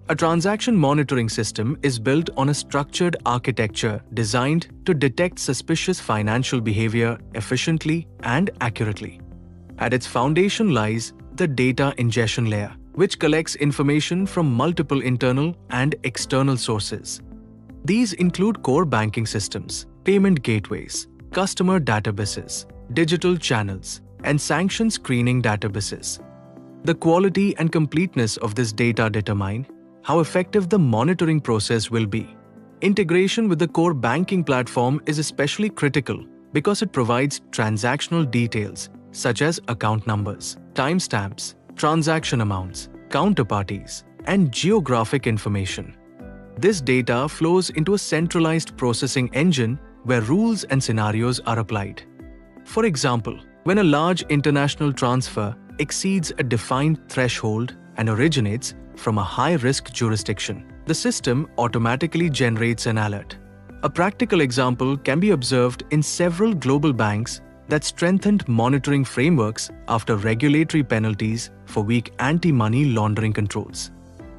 A transaction monitoring system is built on a structured architecture designed to detect suspicious financial behavior efficiently and accurately. At its foundation lies the data ingestion layer, which collects information from multiple internal and external sources. These include core banking systems, payment gateways, customer databases, digital channels, and sanction screening databases. The quality and completeness of this data determine how effective the monitoring process will be. Integration with the core banking platform is especially critical because it provides transactional details such as account numbers, timestamps, transaction amounts, counterparties, and geographic information. This data flows into a centralized processing engine where rules and scenarios are applied. For example, when a large international transfer exceeds a defined threshold and originates from a high-risk jurisdiction, the system automatically generates an alert. A practical example can be observed in several global banks that strengthened monitoring frameworks after regulatory penalties for weak anti-money laundering controls.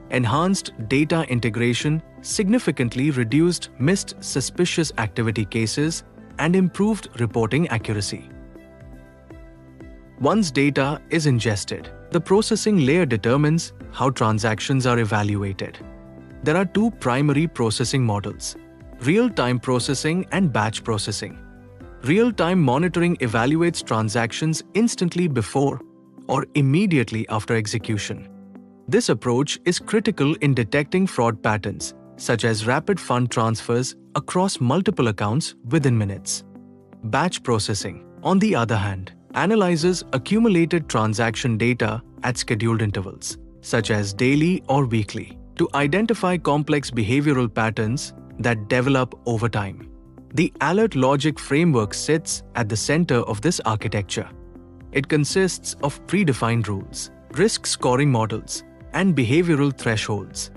Enhanced data integration significantly reduced missed suspicious activity cases and improved reporting accuracy. Once data is ingested, the processing layer determines how transactions are evaluated. There are two primary processing models: real-time processing and batch processing. Real-time monitoring evaluates transactions instantly before or immediately after execution. This approach is critical in detecting fraud patterns, such as rapid fund transfers across multiple accounts within minutes. Batch processing, on the other hand, analyzes accumulated transaction data at scheduled intervals, such as daily or weekly, to identify complex behavioral patterns that develop over time. The alert logic framework sits at the center of this architecture. It consists of predefined rules, risk scoring models, and behavioral thresholds.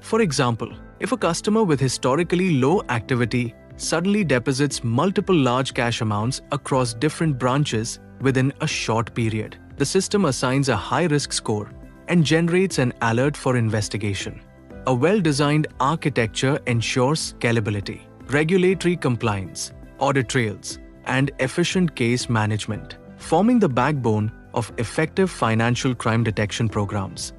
For example, if a customer with historically low activity suddenly deposits multiple large cash amounts across different branches within a short period, the system assigns a high-risk score and generates an alert for investigation. A well-designed architecture ensures scalability, regulatory compliance, audit trails, and efficient case management, forming the backbone of effective financial crime detection programs.